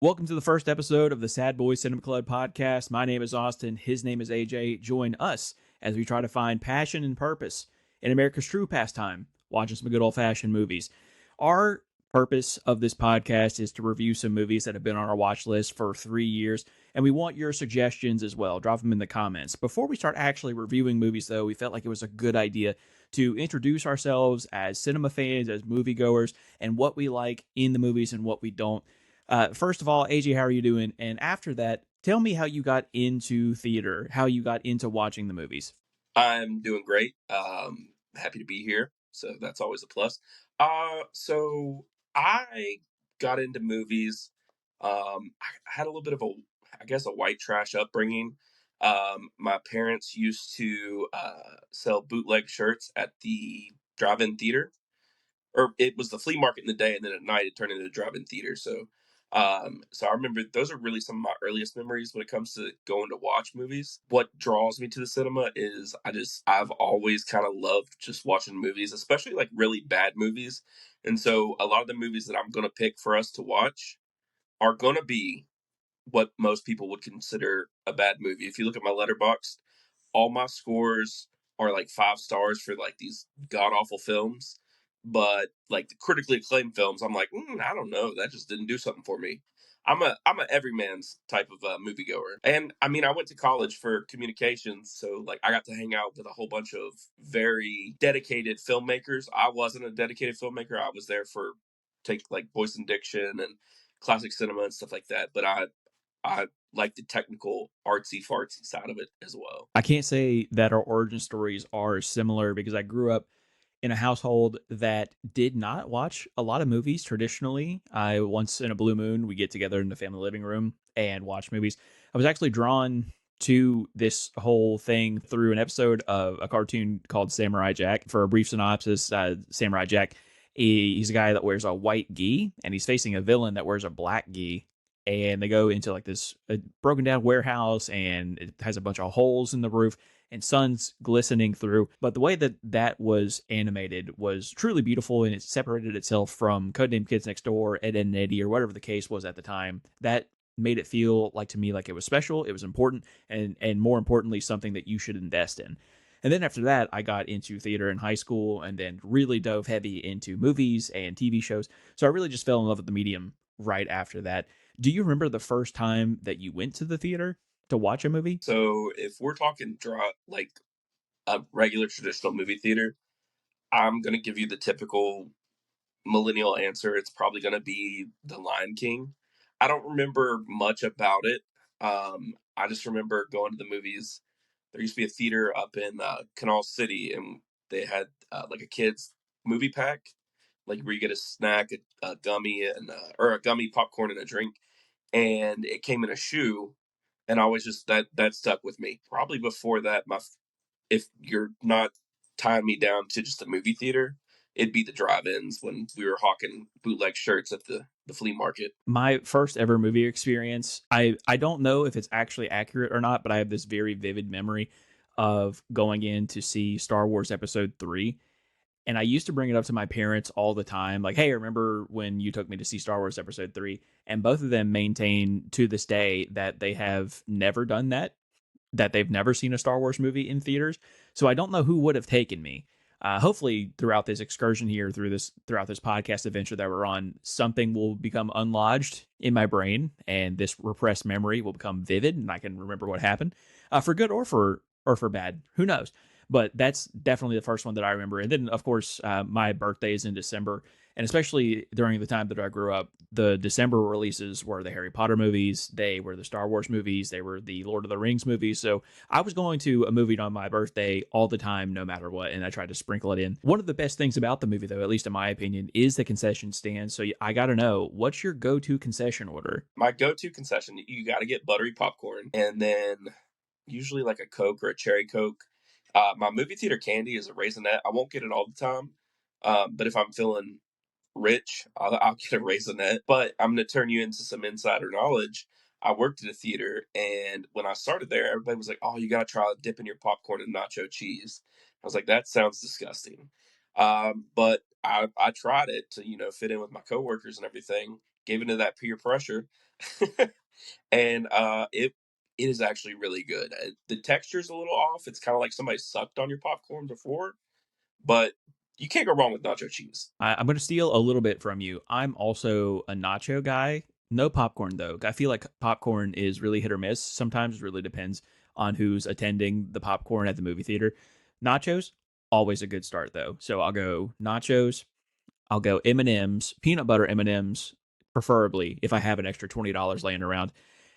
Welcome to the first episode of the Sad Boys Cinema Club podcast. My name is Austin. His name is AJ. Join us as we try to find passion and purpose in America's true pastime, watching some good old-fashioned movies. Our purpose of this podcast is to review some movies that have been on our watch list for 3 years, and we want your suggestions as well. Drop them in the comments. Before we start actually reviewing movies, though, we felt like it was a good idea to introduce ourselves as cinema fans, as moviegoers, and what we like in the movies and what we don't. First of all, AJ, how are you doing? And after that, tell me how you got into theater, how you got into watching the movies. I'm doing great. Happy to be here. So that's always a plus. So I got into movies. I had a little bit of a white trash upbringing. My parents used to sell bootleg shirts at the drive-in theater, or it was the flea market in the day, and then at night it turned into a drive-in theater. So I remember those are really some of my earliest memories when it comes to going to watch movies. What draws me to the cinema is I've always kind of loved just watching movies, especially like really bad movies. And so a lot of the movies that I'm gonna pick for us to watch are gonna be what most people would consider a bad movie. If you look at my letterbox, all my scores are like 5 stars for like these god awful films, but like the critically acclaimed films, I'm like, I don't know, that just didn't do something for me. I'm a everyman's type of moviegoer, and I mean, I went to college for communications, so like I got to hang out with a whole bunch of very dedicated filmmakers. I wasn't a dedicated filmmaker; I was there for take like voice and diction and classic cinema and stuff like that. But I like the technical artsy fartsy side of it as well. I can't say that our origin stories are similar because I grew up in a household that did not watch a lot of movies traditionally. I once in a blue moon, we get together in the family living room and watch movies. I was actually drawn to this whole thing through an episode of a cartoon called Samurai Jack. For a brief synopsis, Samurai Jack, he's a guy that wears a white gi and he's facing a villain that wears a black gi. And they go into like this broken down warehouse and it has a bunch of holes in the roof and sun's glistening through. But the way that that was animated was truly beautiful, and it separated itself from Codename Kids Next Door, Ed, Ed and Eddie, or whatever the case was at the time. That made it feel like to me like it was special, it was important, and more importantly, something that you should invest in. And then after that, I got into theater in high school and then really dove heavy into movies and TV shows. So I really just fell in love with the medium right after that. Do you remember the first time that you went to the theater to watch a movie? So if we're talking like a regular traditional movie theater, I'm gonna give you the typical millennial answer. It's probably gonna be The Lion King. I don't remember much about it. I just remember going to the movies. There used to be a theater up in Canal City, and they had like a kids movie pack, like where you get a snack, a gummy, and or a gummy popcorn and a drink, and it came in a shoe, and I was just that stuck with me. Probably before that, if you're not tying me down to just a movie theater, it'd be the drive-ins when we were hawking bootleg shirts at the flea market. My first ever movie experience, I don't know if it's actually accurate or not, but I have this very vivid memory of going in to see Star Wars Episode 3. And I used to bring it up to my parents all the time, like, hey, remember when you took me to see Star Wars Episode 3? And both of them maintain to this day that they have never done that, that they've never seen a Star Wars movie in theaters. So I don't know who would have taken me. Hopefully, throughout this excursion here, throughout this podcast adventure that we're on, something will become unlodged in my brain, and this repressed memory will become vivid, and I can remember what happened, for good or for bad. Who knows? But that's definitely the first one that I remember. And then, of course, my birthday is in December, and especially during the time that I grew up, the December releases were the Harry Potter movies, they were the Star Wars movies, they were the Lord of the Rings movies. So I was going to a movie on my birthday all the time, no matter what, and I tried to sprinkle it in. One of the best things about the movie, though, at least in my opinion, is the concession stand. So I got to know, what's your go-to concession order? My go-to concession, you got to get buttery popcorn, and then usually like a Coke or a cherry Coke. My movie theater candy is a raisinette. I won't get it all the time, but if I'm feeling rich, I'll get a raisinette. But I'm going to turn you into some insider knowledge. I worked at a theater, and when I started there, everybody was like, "Oh, you got to try dipping your popcorn in nacho cheese." I was like, "That sounds disgusting," but I tried it to fit in with my coworkers and everything. Gave into that peer pressure. and it is actually really good. The texture's a little off. It's kind of like somebody sucked on your popcorn before, but you can't go wrong with nacho cheese. I'm going to steal a little bit from you. I'm also a nacho guy. No popcorn though. I feel like popcorn is really hit or miss. Sometimes it really depends on who's attending the popcorn at the movie theater. Nachos, always a good start though. So I'll go nachos. I'll go M&Ms, peanut butter M&Ms, preferably if I have an extra $20 laying around.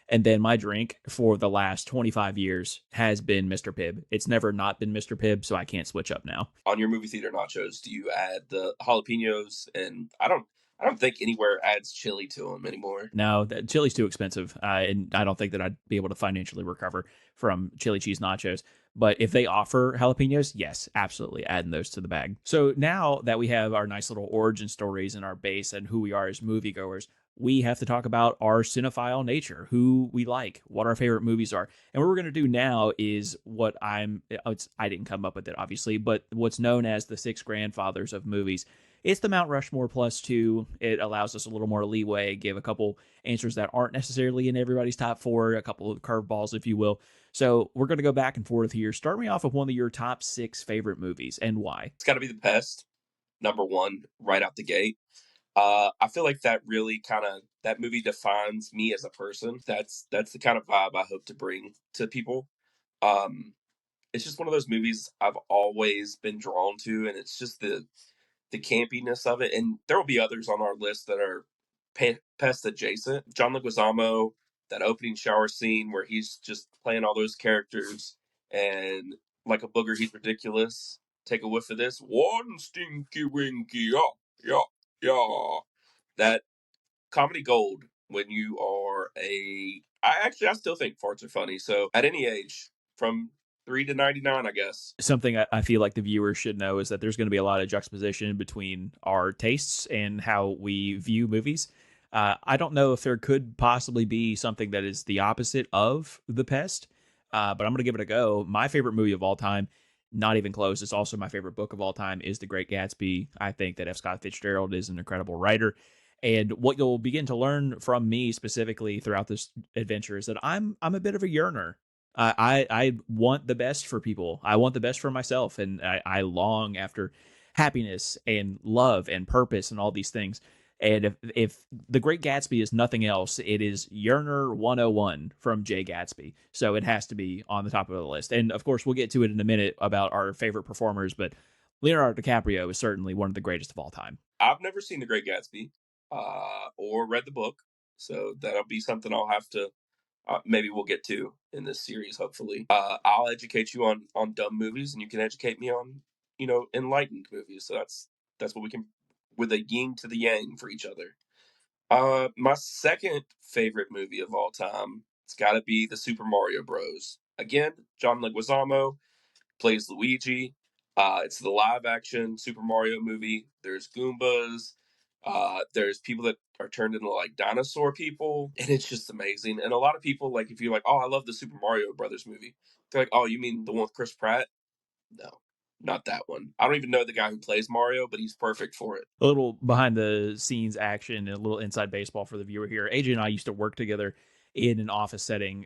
And then my drink for the last 25 years has been Mr. Pibb. It's never not been Mr. Pibb, so I can't switch up now. On your movie theater nachos, do you add the jalapenos? And I don't think anywhere adds chili to them anymore. No, that chili's too expensive, and I don't think that I'd be able to financially recover from chili cheese nachos. But if they offer jalapenos, yes, absolutely, adding those to the bag. So now that we have our nice little origin stories and our base and who we are as moviegoers, we have to talk about our cinephile nature, who we like, what our favorite movies are. And what we're going to do now is what I didn't come up with it, obviously, but what's known as the six grandfathers of movies. It's the Mount Rushmore plus two. It allows us a little more leeway, give a couple answers that aren't necessarily in everybody's top four, a couple of curveballs, if you will. So we're going to go back and forth here. Start me off with one of your top six favorite movies and why. It's got to be The Pest, number one, right out the gate. I feel like that really kind of that movie defines me as a person. That's the kind of vibe I hope to bring to people. Um, it's just one of those movies I've always been drawn to, and it's just the campiness of it. And there will be others on our list that are pest adjacent. John Leguizamo, that opening shower scene where he's just playing all those characters, and like a booger, he's ridiculous. Take a whiff of this. One stinky winky, yeah, yeah, yeah. That comedy gold when you are a. I still think farts are funny. So at any age, from 3 to 99, I guess. Something I feel like the viewers should know is that there's going to be a lot of juxtaposition between our tastes and how we view movies. I don't know if there could possibly be something that is the opposite of The Pest, but I'm going to give it a go. My favorite movie of all time, not even close. It's also my favorite book of all time is The Great Gatsby. I think that F. Scott Fitzgerald is an incredible writer. And what you'll begin to learn from me specifically throughout this adventure is that I'm a bit of a yearner. I want the best for people. I want the best for myself, and I long after happiness and love and purpose and all these things. And if The Great Gatsby is nothing else, it is Yearner 101 from Jay Gatsby. So it has to be on the top of the list. And of course, we'll get to it in a minute about our favorite performers, but Leonardo DiCaprio is certainly one of the greatest of all time. I've never seen The Great Gatsby, or read the book, so that'll be something I'll have to maybe we'll get to in this series. Hopefully, I'll educate you on dumb movies, and you can educate me on enlightened movies. So that's what we can with a yin to the yang for each other. My second favorite movie of all time, it's got to be the Super Mario Bros. Again, John Leguizamo plays Luigi. It's the live action Super Mario movie. There's Goombas. There's people that are turned into like dinosaur people, and it's just amazing. And a lot of people, like, if you're like, "Oh, I love the Super Mario Brothers movie," they're like, "Oh, you mean the one with Chris Pratt?" No, not that one. I don't even know the guy who plays Mario, but he's perfect for it. A little behind the scenes action and a little inside baseball for the viewer here. AJ and I used to work together in an office setting,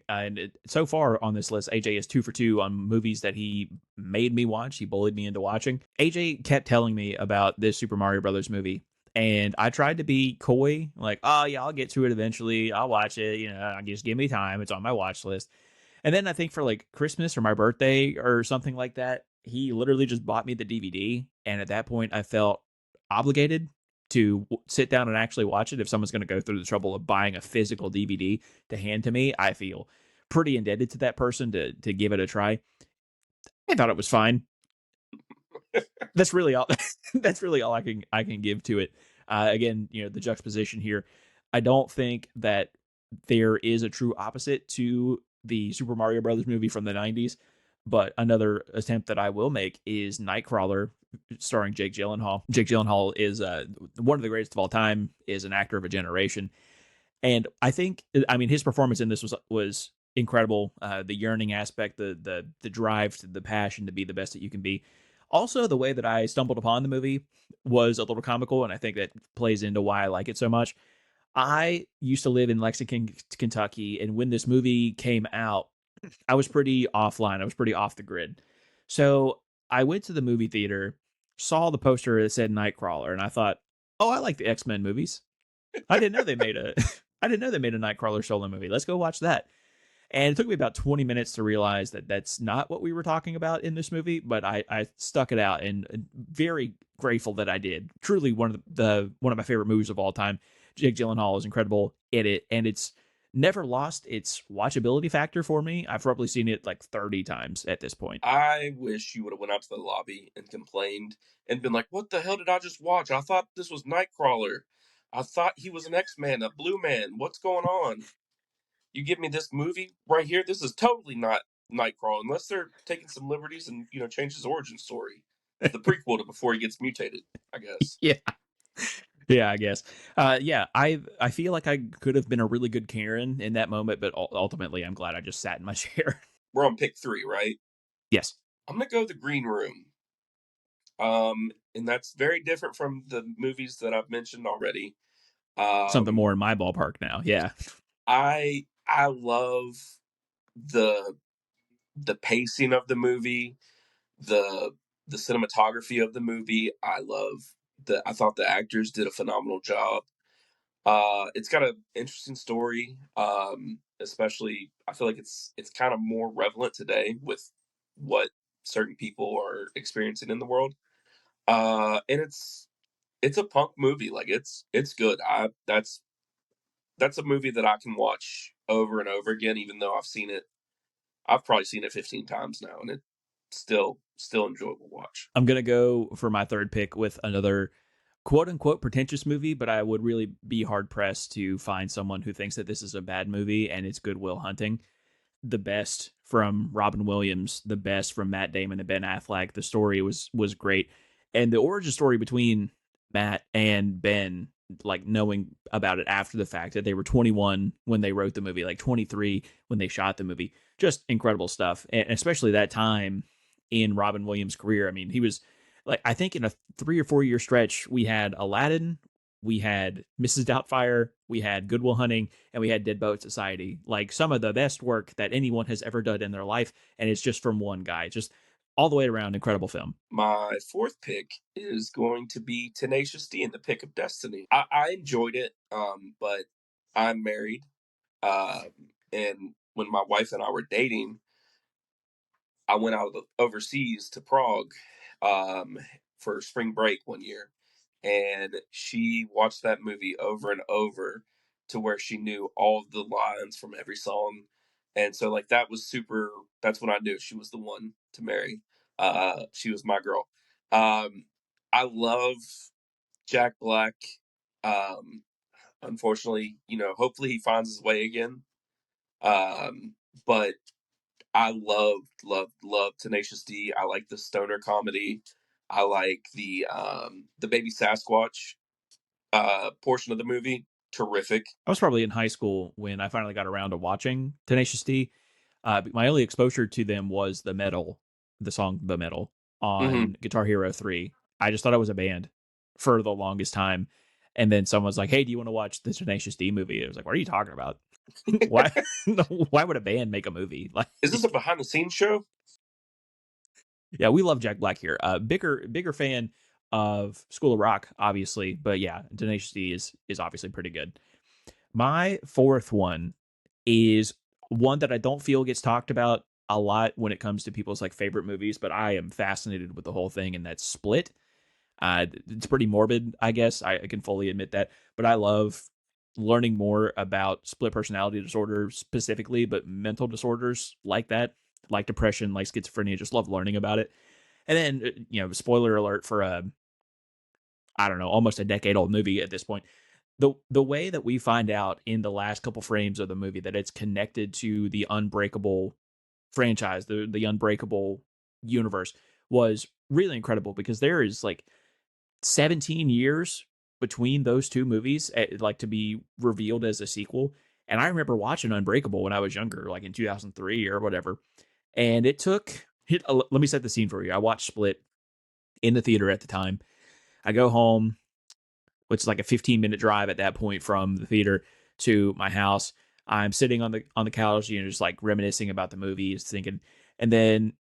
so far on this list, AJ is 2 for 2 on movies that he made me watch. He bullied me into watching. AJ kept telling me about this Super Mario Brothers movie, and I tried to be coy, like, "Oh yeah, I'll get to it eventually. I'll watch it. Just give me time. It's on my watch list." And then I think for like Christmas or my birthday or something like that, he literally just bought me the DVD. And at that point, I felt obligated to sit down and actually watch it. If someone's going to go through the trouble of buying a physical DVD to hand to me, I feel pretty indebted to that person to give it a try. I thought it was fine. That's really all. That's really all I can give to it. Again, the juxtaposition here. I don't think that there is a true opposite to the Super Mario Brothers movie from the 90s. But another attempt that I will make is Nightcrawler, starring Jake Gyllenhaal. Jake Gyllenhaal is one of the greatest of all time, is an actor of a generation. And I mean, his performance in this was incredible. The yearning aspect, the drive, the passion to be the best that you can be. Also, the way that I stumbled upon the movie was a little comical, and I think that plays into why I like it so much. I used to live in Lexington, Kentucky, and when this movie came out, I was pretty offline. I was pretty off the grid. So I went to the movie theater, saw the poster that said Nightcrawler, and I thought, "Oh, I like the X-Men movies. I didn't know they made a I didn't know they made a Nightcrawler solo movie. Let's go watch that." And it took me about 20 minutes to realize that that's not what we were talking about in this movie, but I stuck it out and very grateful that I did. Truly one of my favorite movies of all time. Jake Gyllenhaal is incredible in it, and it's never lost its watchability factor for me. I've probably seen it like 30 times at this point. I wish you would have went out to the lobby and complained and been like, "What the hell did I just watch? I thought this was Nightcrawler. I thought he was an X-Man, a blue man. What's going on? You give me this movie right here. This is totally not Nightcrawler unless they're taking some liberties and, change his origin story. It's the prequel to before he gets mutated, I guess. Yeah. Yeah, I guess. Yeah, I feel like I could have been a really good Karen in that moment, but ultimately, I'm glad I just sat in my chair. We're on pick 3, right? Yes, I'm gonna go the Green Room. And that's very different from the movies that I've mentioned already. something Um, more in my ballpark now. Yeah, I love the pacing of the movie, the cinematography of the movie. I thought the actors did a phenomenal job. It's got an interesting story. Especially I feel like it's kind of more relevant today with what certain people are experiencing in the world. And it's a punk movie. Like it's good. I That's a movie that I can watch over and over again, even though I've probably seen it 15 times now, and it's still enjoyable watch. I'm gonna go for my third pick with another quote unquote pretentious movie, but I would really be hard pressed to find someone who thinks that this is a bad movie, and it's Good Will Hunting. The best from Robin Williams, the best from Matt Damon and Ben Affleck. The story was great, and the origin story between Matt and Ben, like knowing about it after the fact that they were 21 when they wrote the movie, like 23 when they shot the movie, just incredible stuff, and especially that time in Robin Williams' career. I mean, he was like, I think in a 3 or 4 year stretch, we had Aladdin, we had Mrs. Doubtfire, we had Good Will Hunting, and we had Dead Boat Society. Like some of the best work that anyone has ever done in their life, and it's just from one guy. Just all the way around, incredible film. My fourth pick is going to be Tenacious D in the Pick of Destiny. I enjoyed it, but I'm married, and when my wife and I were dating, I went overseas to Prague um, for spring break one year, and she watched that movie over and over to where she knew all of the lines from every song, and so like that was super. That's when I knew she was the one to marry. She was my girl. Um, I love Jack Black. Um, Unfortunately, hopefully he finds his way again. But I love Tenacious D. I like the stoner comedy. I like the baby Sasquatch portion of the movie. Terrific. I was probably in high school when I finally got around to watching Tenacious D. My only exposure to them was the song "The Metal" Hmm. on Guitar Hero 3. I just thought it was a band for the longest time, and then someone was like, "Hey, do you want to watch the Tenacious D movie?" I was like, "What are you talking about? Why? Why would a band make a movie?" Like, Is this a behind the scenes show? yeah, we love Jack Black here. Bigger fan of School of Rock, obviously, but yeah, Tenacious D is obviously pretty good. My fourth one is one that I don't feel gets talked about a lot when it comes to people's like favorite movies, but I am fascinated with the whole thing, and that's Split. It's pretty morbid, I guess. I can fully admit that, but I love learning more about split personality disorder specifically, but mental disorders like that, like depression, like schizophrenia. Just love learning about it. And then, spoiler alert for a, I don't know, almost a decade old movie at this point. The way that we find out in the last couple frames of the movie that it's connected to the Unbreakable franchise, the Unbreakable universe, was really incredible because there is like 17 years between those two movies, like to be revealed as a sequel. And I remember watching Unbreakable when I was younger, like in 2003 or whatever. And it took, let me set the scene for you. I watched Split in the theater at the time. I go home, which is like a 15-minute drive at that point from the theater to my house. I'm sitting on the couch, just like reminiscing about the movies, thinking, and then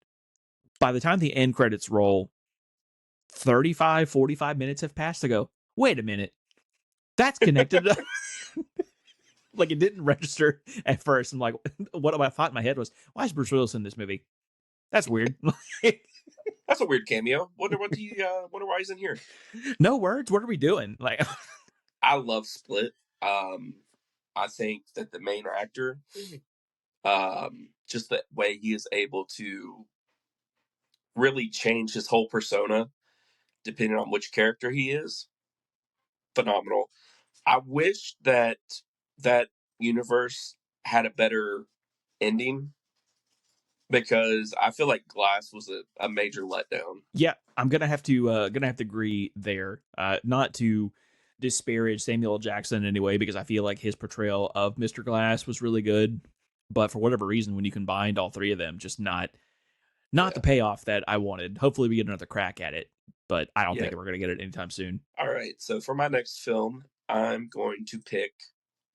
by the time the end credits roll, 35, 45 minutes have passed. I go, wait a minute, that's connected. Like it didn't register at first. I'm like, what I thought in my head was, why is Bruce Willis in this movie? That's weird. That's a weird cameo. Wonder why he's in here. No words. What are we doing? Like, I love Split. Um, I think that the main actor, just the way he is able to really change his whole persona depending on which character he is, phenomenal. I wish that that universe had a better ending because I feel like Glass was a major letdown. yeah, I'm gonna have to agree there. Not to disparage Samuel L. Jackson anyway, because I feel like his portrayal of Mr. Glass was really good. But for whatever reason, when you combined all three of them, just not the Yeah, payoff that I wanted. Hopefully, we get another crack at it, but I don't yeah. think we're gonna get it anytime soon. All right. So for my next film, I'm going to pick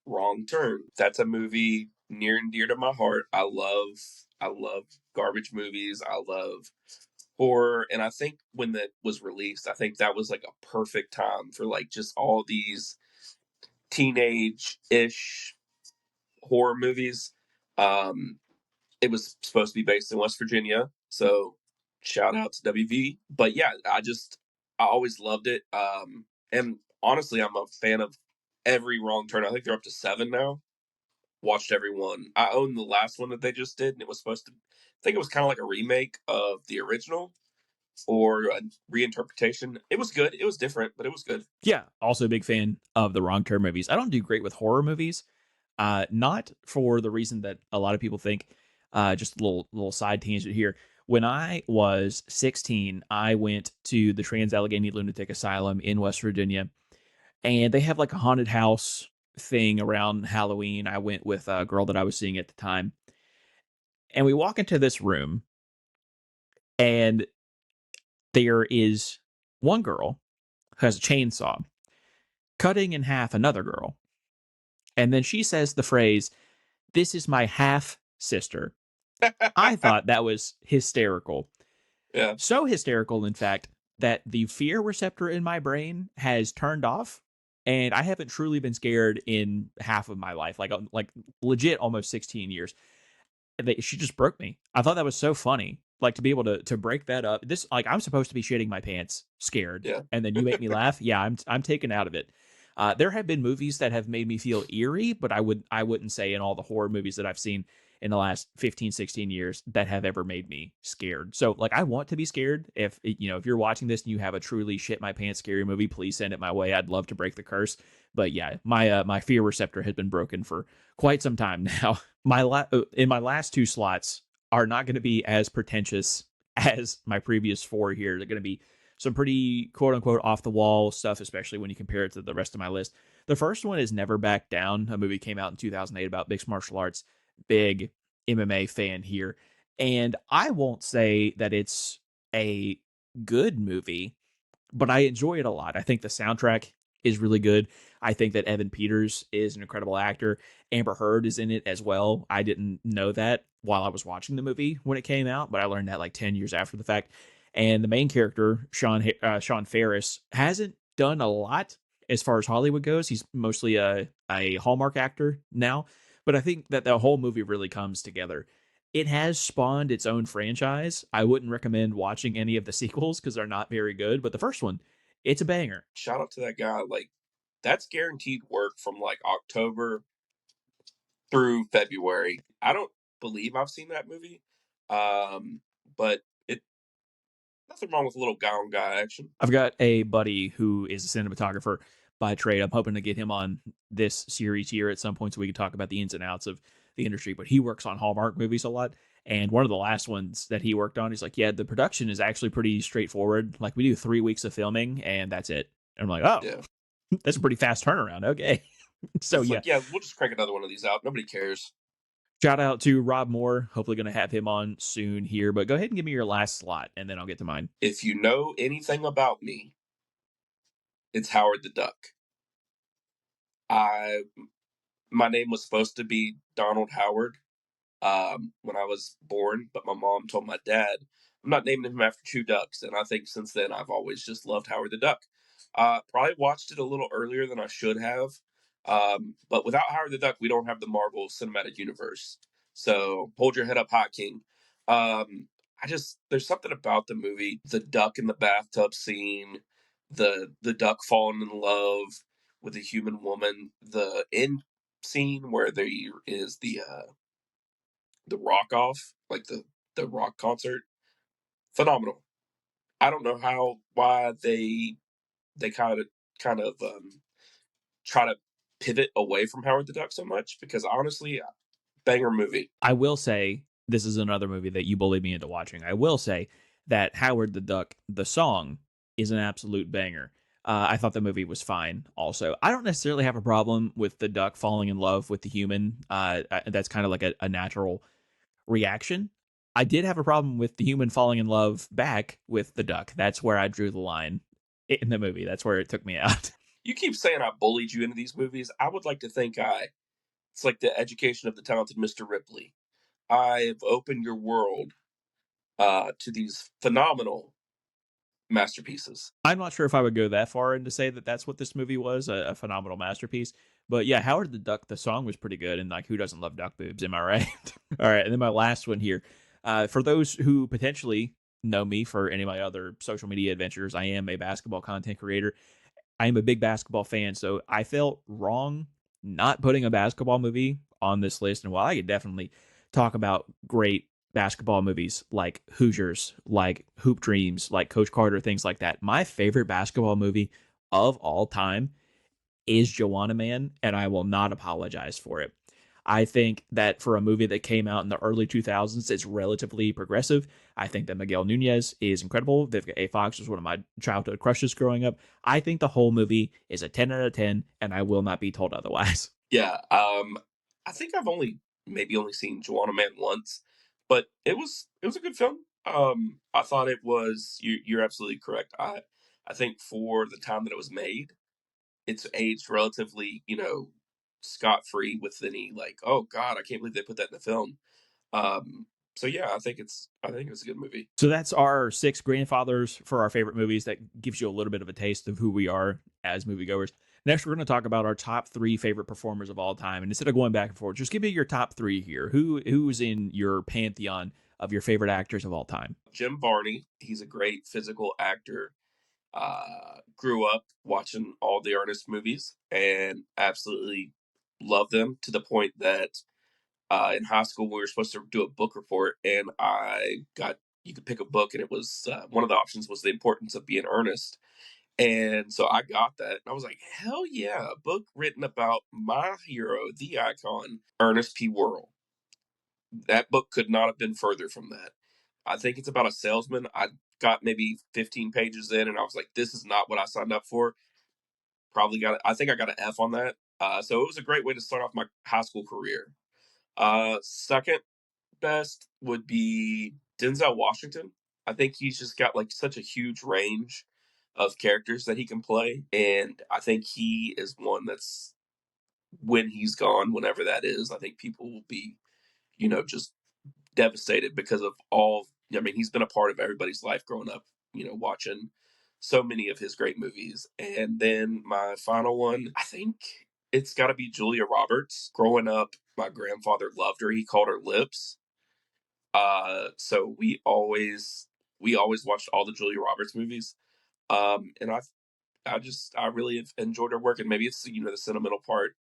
Wrong Turn. That's a movie near and dear to my heart. I love garbage movies. I love horror, and I think when that was released, I think that was like a perfect time for like just all these teenage-ish horror movies. Um, it was supposed to be based in West Virginia, so shout out to WV. But yeah, I always loved it. And honestly, I'm a fan of every Wrong Turn. I think they're up to 7 now. Watched every one. I own the last one that they just did, and it was supposed to. I think it was kind of like a remake of the original or a reinterpretation. It was good. It was different, but it was good. Yeah, also a big fan of the Wrong Turn movies. I don't do great with horror movies, not for the reason that a lot of people think. Just a little side tangent here. When I was 16, I went to the Trans Allegheny Lunatic Asylum in West Virginia, and they have like a haunted house thing around Halloween. I went with a girl that I was seeing at the time, and we walk into this room, and there is one girl who has a chainsaw cutting in half another girl. And then she says the phrase, "This is my half sister." I thought that was hysterical. Yeah, So hysterical, in fact, that the fear receptor in my brain has turned off. And I haven't truly been scared in half of my life, like legit almost 16 years. She just broke me. I thought that was so funny. Like to be able to break that up. This like I'm supposed to be shitting my pants, scared, yeah, and then you make me laugh. Yeah, I'm taken out of it. There have been movies that have made me feel eerie, but I wouldn't say in all the horror movies that I've seen in the last 15, 16 years that have ever made me scared. So like I want to be scared. If you're watching this and you have a truly shit my pants scary movie, please send it my way. I'd love to break the curse. But yeah, my fear receptor has been broken for quite some time now. In my last two slots are not going to be as pretentious as my previous four here. They're going to be some pretty quote unquote off the wall stuff, especially when you compare it to the rest of my list. The first one is Never Back Down, a movie came out in 2008 about mixed martial arts. Big MMA fan here. And I won't say that it's a good movie, but I enjoy it a lot. I think the soundtrack is really good. I think that Evan Peters is an incredible actor. Amber Heard is in it as well. I didn't know that while I was watching the movie when it came out, but I learned that like 10 years after the fact. And the main character, Sean Ferris, hasn't done a lot as far as Hollywood goes. He's mostly a Hallmark actor now, but I think that the whole movie really comes together. It has spawned its own franchise. I wouldn't recommend watching any of the sequels because they're not very good, but the first one, it's a banger. shout out to that guy. Like, that's guaranteed work from like October through February. I don't believe I've seen that movie, um, but it nothing wrong with a little guy on guy action. I've got a buddy who is a cinematographer by trade. I'm hoping to get him on this series here at some point so we can talk about the ins and outs of the industry. But he works on Hallmark movies a lot. And one of the last ones that he worked on, he's like, yeah, the production is actually pretty straightforward. Like we do 3 weeks of filming and that's it. And I'm like, oh, Yeah, that's a pretty fast turnaround. Okay. So it's yeah, like yeah, we'll just crank another one of these out. Nobody cares. shout out to Rob Moore. Hopefully going to have him on soon here. But go ahead and give me your last slot and then I'll get to mine. If you know anything about me, it's Howard the Duck. I my name was supposed to be Donald Howard, when I was born, but my mom told my dad, I'm not naming him after two ducks. And I think since then, I've always just loved Howard the Duck. Probably watched it a little earlier than I should have. But without Howard the Duck, we don't have the Marvel Cinematic Universe. So hold your head up high, King. There's something about the movie, the duck in the bathtub scene, the duck falling in love with a human woman, the end scene where there is the rock off, like the rock concert, phenomenal. I don't know why they kind of try to pivot away from Howard the Duck so much because honestly, banger movie. I will say this is another movie that you bullied me into watching. I will say that Howard the Duck, the song, is an absolute banger. I thought the movie was fine. Also, I don't necessarily have a problem with the duck falling in love with the human. That's kind of like a natural reaction. I did have a problem with the human falling in love back with the duck. That's where I drew the line in the movie. That's where it took me out. You keep saying I bullied you into these movies. I would like to think it's like the education of the talented Mr. Ripley. I've opened your world to these phenomenal masterpieces. I'm not sure if I would go that far and to say that that's what this movie was, a phenomenal masterpiece. But yeah, Howard the Duck, the song was pretty good, and like, who doesn't love duck boobs? Am I right? All right, and then my last one here. For those who potentially know me for any of my other social media adventures, I am a basketball content creator. I am a big basketball fan, so I felt wrong not putting a basketball movie on this list. And while I could definitely talk about great basketball movies like Hoosiers, like Hoop Dreams, like Coach Carter, things like that, my favorite basketball movie of all time is Joanna Man, and I will not apologize for it. I think that for a movie that came out in the early 2000s, it's relatively progressive. I think that Miguel Nunez is incredible. Vivica A. Fox was one of my childhood crushes growing up. I think the whole movie is a 10 out of 10, and I will not be told otherwise. Yeah, I think I've only seen Joanna Man once, but it was a good film. I thought it was you're absolutely correct. I think for the time that it was made, it's aged relatively, scot free with any like, oh God, I can't believe they put that in the film. Um, so yeah, I think it's a good movie. So that's our six grandfathers for our favorite movies. That gives you a little bit of a taste of who we are as moviegoers. Next, we're going to talk about our top three favorite performers of all time. And instead of going back and forth, just give me your top three here. Who's in your pantheon of your favorite actors of all time? Jim Varney, he's a great physical actor. Grew up watching all the Ernest movies and absolutely loved them to the point that in high school we were supposed to do a book report, and I got you could pick a book, and it was one of the options was the importance of being earnest, and so I got that, and I was like, hell yeah, a book written about my hero, the icon, Ernest P. Worrell. That book could not have been further from that. I think it's about a salesman. I got maybe 15 pages in, and I was like, this is not what I signed up for. I think I got an F on that. So it was a great way to start off my high school career. Second best would be Denzel Washington. I think he's just got like such a huge range of characters that he can play, and I think he is one that's when he's gone, whenever that is, I think people will be, just devastated because of all. I mean, he's been a part of everybody's life growing up, watching so many of his great movies. And then my final one, I think it's got to be Julia Roberts. Growing up, my grandfather loved her. He called her Lips. So we always watched all the Julia Roberts movies. And I really have enjoyed her work, and maybe it's the sentimental part,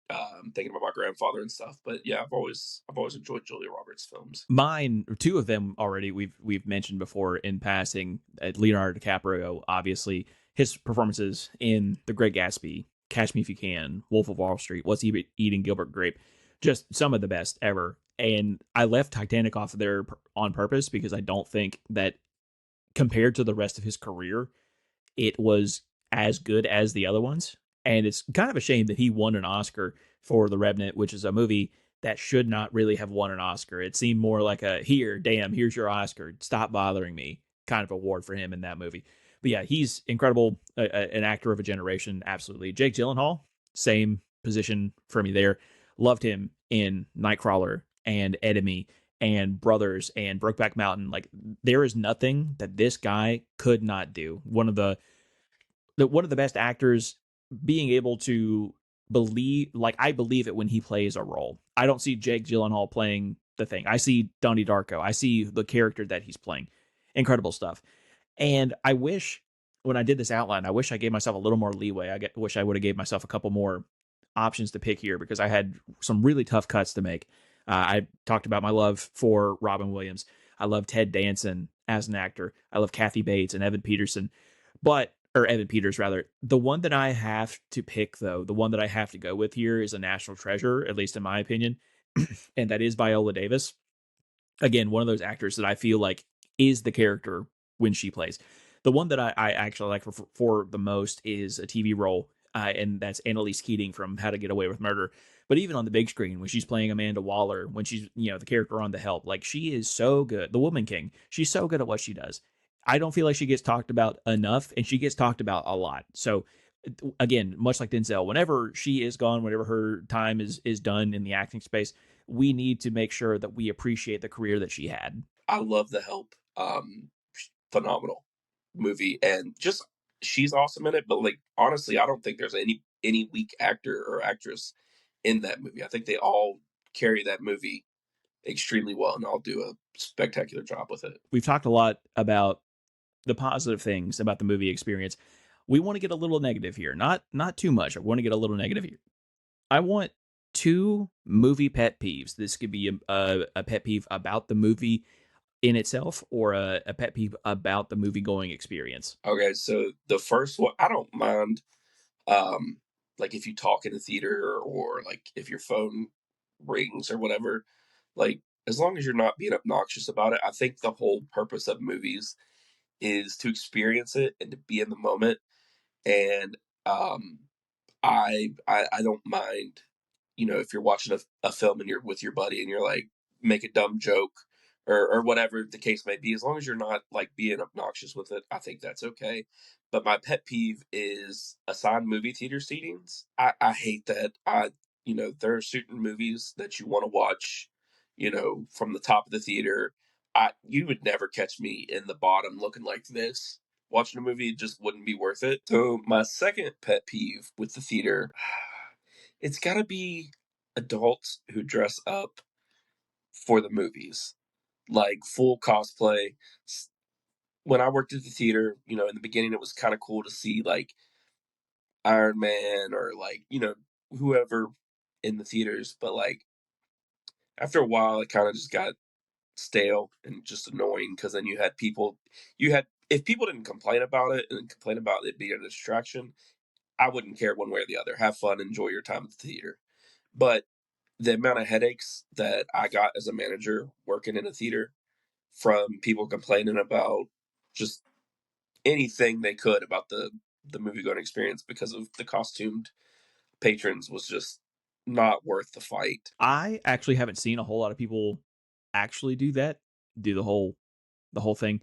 thinking about my grandfather and stuff. But yeah, I've always enjoyed Julia Roberts films. Mine, two of them already we've mentioned before in passing. Leonardo DiCaprio, obviously, his performances in The Great Gatsby, Catch Me If You Can, Wolf of Wall Street, What's He Eating Gilbert Grape, just some of the best ever. And I left Titanic off of there on purpose because I don't think that compared to the rest of his career, it was as good as the other ones. And it's kind of a shame that he won an Oscar for The Revenant, which is a movie that should not really have won an Oscar. It seemed more like a here, damn, here's your Oscar, stop bothering me kind of award for him in that movie. But yeah, he's incredible, an actor of a generation, absolutely. Jake Gyllenhaal, same position for me there. Loved him in Nightcrawler and Enemy and Brothers and Brokeback Mountain. Like there is nothing that this guy could not do. One of the best actors, being able to believe, like I believe it when he plays a role. I don't see Jake Gyllenhaal playing the thing. I see Donnie Darko. I see the character that he's playing. Incredible stuff. And I wish when I did this outline, I wish I gave myself a little more leeway. Wish I would have gave myself a couple more options to pick here because I had some really tough cuts to make. I talked about my love for Robin Williams. I love Ted Danson as an actor. I love Kathy Bates and Evan Peterson, but or Evan Peters rather. The one that I have to pick though, the one that I have to go with here is a national treasure, at least in my opinion, and that is Viola Davis. Again, one of those actors that I feel like is the character when she plays. The one that I actually like for the most is a TV role, and that's Annalise Keating from How to Get Away with Murder. But even on the big screen, when she's playing Amanda Waller, when she's the character on The Help, like she is so good. The Woman King, she's so good at what she does. I don't feel like she gets talked about enough, and she gets talked about a lot. So again, much like Denzel, whenever she is gone, whenever her time is done in the acting space, we need to make sure that we appreciate the career that she had. I love The Help. Phenomenal movie, and just she's awesome in it. But like honestly, I don't think there's any weak actor or actress in that movie. I think they all carry that movie extremely well, and I'll do a spectacular job with it. We've talked a lot about the positive things about the movie experience. We want to get a little negative here, not too much. I want to get a little negative here. I want two movie pet peeves. This could be a pet peeve about the movie in itself or a pet peeve about the movie going experience. Okay, so the first one, I don't mind. Um, like if you talk in a theater or like if your phone rings or whatever, like as long as you're not being obnoxious about it, I think the whole purpose of movies is to experience it and to be in the moment. And um, I don't mind, if you're watching a film and you're with your buddy and you're like make a dumb joke or whatever the case may be, as long as you're not like being obnoxious with it, I think that's okay. But my pet peeve is assigned movie theater seatings. I hate that. There are certain movies that you want to watch, from the top of the theater. You would never catch me in the bottom looking like this. Watching a movie just wouldn't be worth it. So my second pet peeve with the theater, it's got to be adults who dress up for the movies, like full cosplay. When I worked at the theater, in the beginning, it was kind of cool to see like Iron Man or like, whoever in the theaters. But like after a while, it kind of just got stale and just annoying because then if people didn't complain about it and complain about it being a distraction, I wouldn't care one way or the other. Have fun, enjoy your time at the theater. But the amount of headaches that I got as a manager working in a theater from people complaining about just anything they could about the movie going experience because of the costumed patrons was just not worth the fight. I actually haven't seen a whole lot of people actually do that, do the whole thing.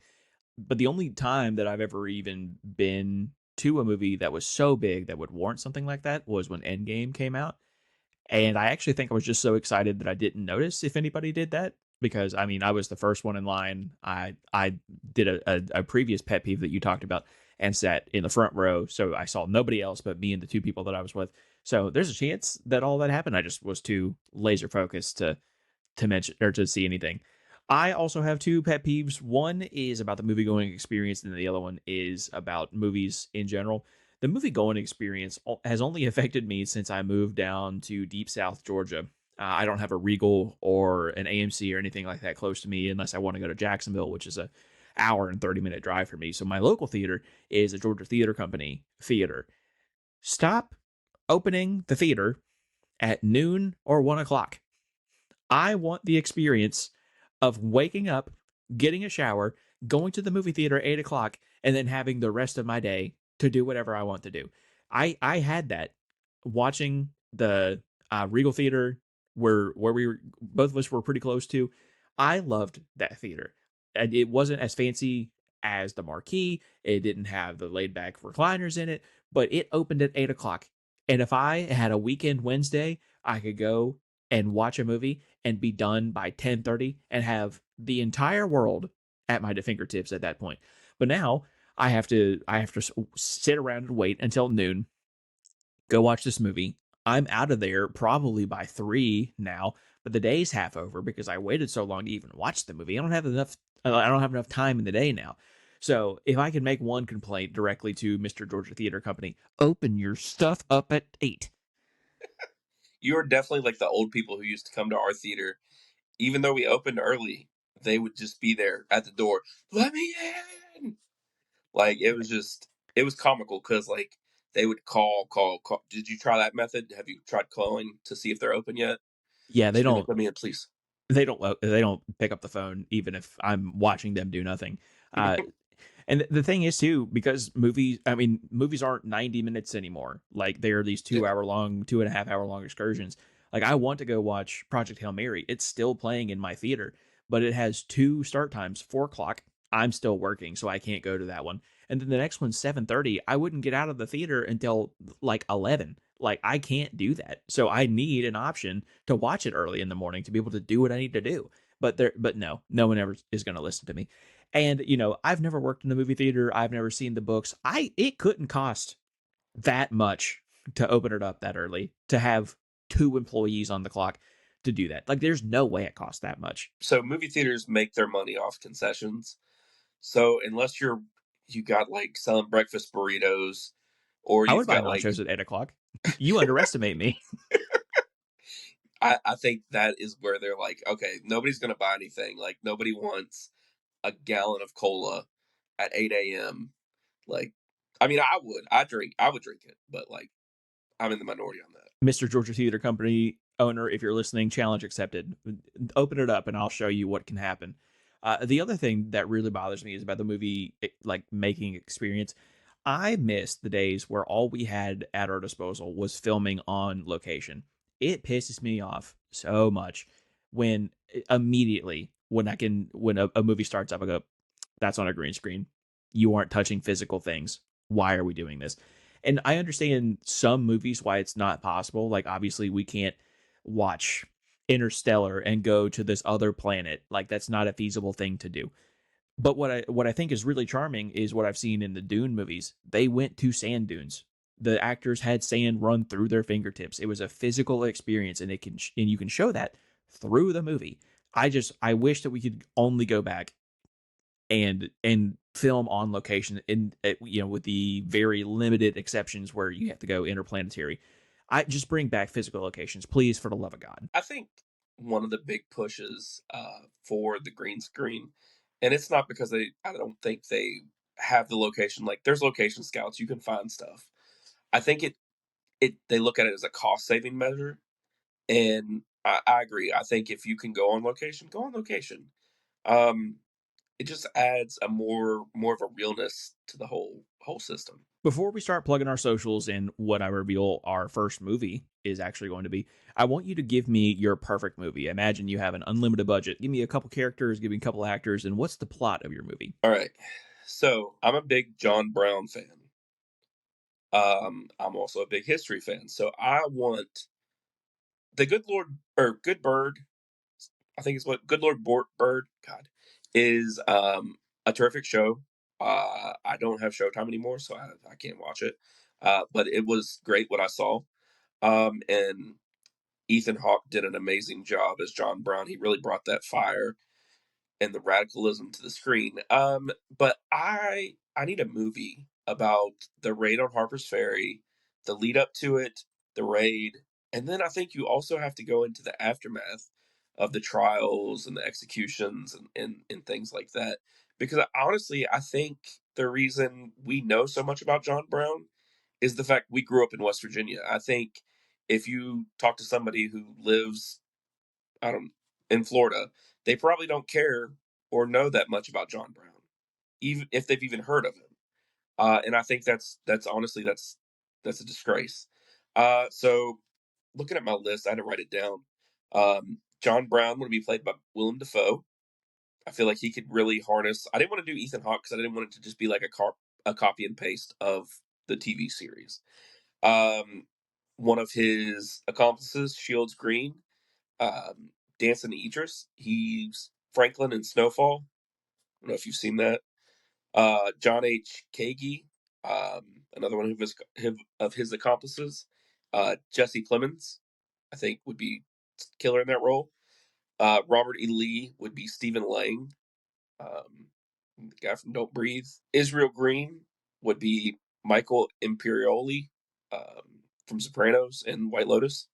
But the only time that I've ever even been to a movie that was so big that would warrant something like that was when Endgame came out. And I actually think I was just so excited that I didn't notice if anybody did that because I mean I was the first one in line. I did a previous pet peeve that you talked about and sat in the front row, so I saw nobody else but me and the two people that I was with. So there's a chance that all that happened. I just was too laser focused to mention or to see anything. I also have two pet peeves. One is about the movie going experience, and the other one is about movies in general. The movie going experience has only affected me since I moved down to deep South Georgia. I don't have a Regal or an AMC or anything like that close to me unless I want to go to Jacksonville, which is a hour and 30-minute drive for me. So my local theater is a Georgia Theater Company theater. Stop opening the theater at noon or 1 o'clock. I want the experience of waking up, getting a shower, going to the movie theater at 8 o'clock, and then having the rest of my day to do whatever I want to do. I had that watching the Regal Theater where we were both of us were pretty close to. I loved that theater. And it wasn't as fancy as the marquee. It didn't have the laid back recliners in it, but it opened at 8 o'clock. And if I had a weekend Wednesday, I could go and watch a movie and be done by 10:30 and have the entire world at my fingertips at that point. But now I have to sit around and wait until noon, go watch this movie. I'm out of there probably by 3 now, but the day's half over because I waited so long to even watch the movie. I don't have enough time in the day now. So, if I can make one complaint directly to Mr. Georgia Theater Company, open your stuff up at 8. You are definitely like the old people who used to come to our theater. Even though we opened early, they would just be there at the door. Let me in. Like it was comical because like they would call. Did you try that method? Have you tried calling to see if they're open yet? Yeah, Just be like, let me in, please. they don't pick up the phone even if I'm watching them do nothing. Uh, And the thing is too, because movies aren't 90 minutes anymore. Like they are these Yeah. 2 hour long, 2.5 hour long excursions. Like I want to go watch Project Hail Mary. It's still playing in my theater, but it has two start times, 4 o'clock. I'm still working, so I can't go to that one. And then the next one's 7:30. I wouldn't get out of the theater until like 11. Like I can't do that. So I need an option to watch it early in the morning to be able to do what I need to do. But no one ever is going to listen to me. And I've never worked in the movie theater. I've never seen the books. It couldn't cost that much to open it up that early to have two employees on the clock to do that. Like there's no way it costs that much. So movie theaters make their money off concessions. So unless you got like selling breakfast burritos, or I would you've buy got like nachos at 8 o'clock. You underestimate me. I think that is where they're like, okay, nobody's gonna buy anything. Like nobody wants a gallon of cola at 8 a.m. Like, I mean, I would drink it, but like, I'm in the minority on that. Mr. Georgia Theater Company owner, if you're listening, challenge accepted. Open it up and I'll show you what can happen. The other thing that really bothers me is about the movie like making experience. I miss the days where all we had at our disposal was filming on location. It pisses me off so much when immediately when a movie starts up, I go, that's on a green screen. You aren't touching physical things. Why are we doing this? And I understand some movies why it's not possible. Like obviously we can't watch Interstellar and go to this other planet. Like that's not a feasible thing to do. But what I think is really charming is what I've seen in the Dune movies. They went to sand dunes. The actors had sand run through their fingertips. It was a physical experience, and you can show that through the movie. I wish that we could only go back and film on location in with the very limited exceptions where you have to go interplanetary. I just bring back physical locations, please, for the love of God. I think one of the big pushes for the green screen, and it's not because I don't think they have the location. Like, there's location scouts, you can find stuff. I think they look at it as a cost saving measure, and I agree. I think if you can go on location, go on location. Um, it just adds a more of a realness to the whole system. Before we start plugging our socials and what I reveal our first movie is actually going to be, I want you to give me your perfect movie. Imagine you have an unlimited budget. Give me a couple characters, give me a couple actors, and what's the plot of your movie? All right. So I'm a big John Brown fan. I'm also a big history fan. So I want the Good Lord or Good Bird. I think it's what Good Lord Bird. God is a terrific show. I don't have Showtime anymore, so I can't watch it. But it was great what I saw. And Ethan Hawke did an amazing job as John Brown. He really brought that fire and the radicalism to the screen. But I need a movie about the raid on Harper's Ferry, the lead up to it, the raid, and then I think you also have to go into the aftermath of the trials and the executions and things like that. Because honestly, I think the reason we know so much about John Brown is the fact we grew up in West Virginia. I think if you talk to somebody who lives I don't in Florida, they probably don't care or know that much about John Brown, even if they've even heard of him. And I think that's honestly that's a disgrace. So looking at my list, I had to write it down. John Brown would be played by Willem Dafoe. I feel like he could really harness. I didn't want to do Ethan Hawke because I didn't want it to just be like a copy and paste of the TV series. Um, one of his accomplices, Shields Green, um, Danson Idris. He's Franklin in Snowfall. I don't know if you've seen that. John H. Kagi, another one of his accomplices. Jesse Plemons, I think, would be killer in that role. Robert E. Lee would be Stephen Lang, the guy from Don't Breathe. Israel Green would be Michael Imperioli from Sopranos and White Lotus.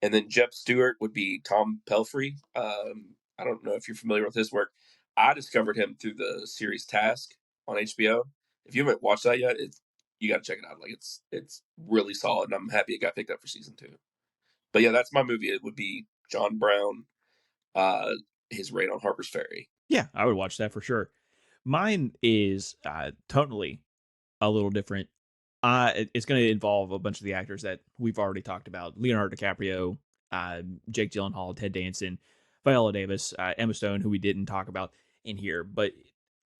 And then Jeb Stewart would be Tom Pelfrey. I don't know if you're familiar with his work. I discovered him through the series Task on HBO. If you haven't watched that yet, you got to check it out. Like it's really solid, and I'm happy it got picked up for season 2. But yeah, that's my movie. It would be John Brown, uh, his raid on Harper's Ferry. Yeah, I would watch that for sure. Mine is totally a little different. It's going to involve a bunch of the actors that we've already talked about: Leonardo DiCaprio, Jake Gyllenhaal, Ted Danson, Viola Davis, Emma Stone, who we didn't talk about in here. But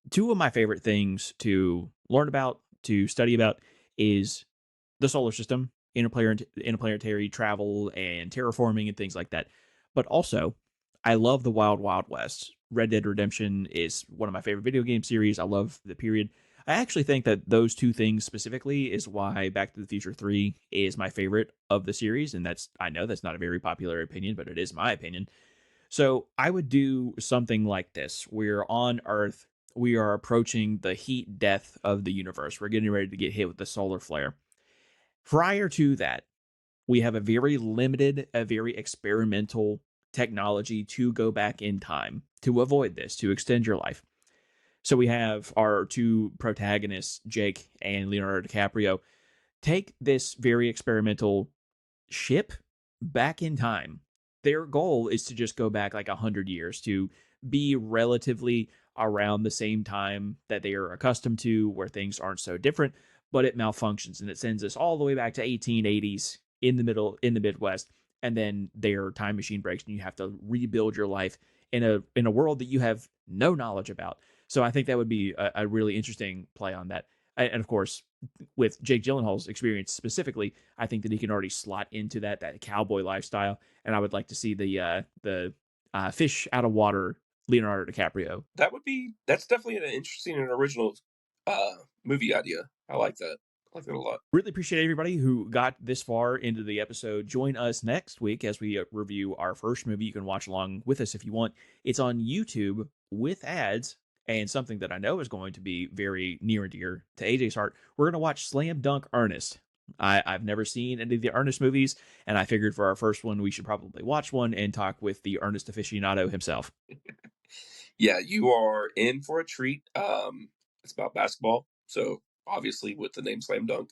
two of my favorite things to learn about, to study about, is the solar system, interplanetary travel, and terraforming and things like that. But also, I love the Wild Wild West. Red Dead Redemption is one of my favorite video game series. I love the period. I actually think that those two things specifically is why Back to the Future 3 is my favorite of the series. And I know that's not a very popular opinion, but it is my opinion. So I would do something like this. We're on Earth. We are approaching the heat death of the universe. We're getting ready to get hit with the solar flare. Prior to that, we have a very limited, a very experimental technology to go back in time to avoid this, to extend your life. So we have our two protagonists, Jake and Leonardo DiCaprio, take this very experimental ship back in time. Their goal is to just go back like 100 years to be relatively around the same time that they are accustomed to, where things aren't so different, but it malfunctions and it sends us all the way back to 1880s in the middle in the Midwest. And then their time machine breaks and you have to rebuild your life in a world that you have no knowledge about. So I think that would be a really interesting play on that. And of course, with Jake Gyllenhaal's experience specifically, I think that he can already slot into that cowboy lifestyle, and I would like to see the fish out of water Leonardo DiCaprio. That's definitely an interesting and original movie idea. I like that. I like that a lot. Really appreciate everybody who got this far into the episode. Join us next week as we review our first movie. You can watch along with us if you want. It's on YouTube with ads, and something that I know is going to be very near and dear to AJ's heart. We're going to watch Slam Dunk Ernest. I've never seen any of the Ernest movies, and I figured for our first one, we should probably watch one and talk with the Ernest aficionado himself. Yeah, you are in for a treat. It's about basketball, so obviously with the name Slam Dunk,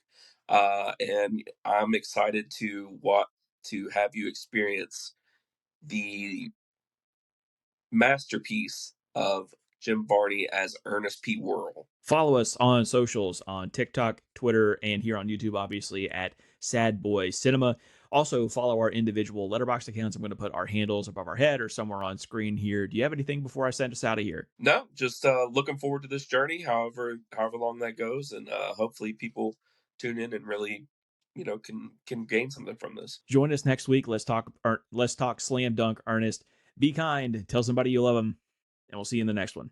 and I'm excited to have you experience the masterpiece of Jim Varney as Ernest P. Worrell. Follow us on socials on TikTok, Twitter, and here on YouTube, obviously, at Sad Boy Cinema. Also, follow our individual letterbox accounts. I'm going to put our handles above our head or somewhere on screen here. Do you have anything before I send us out of here? No, just looking forward to this journey, however long that goes, and hopefully people tune in and really, can gain something from this. Join us next week. Let's talk Slam Dunk Ernest. Be kind. Tell somebody you love them, and we'll see you in the next one.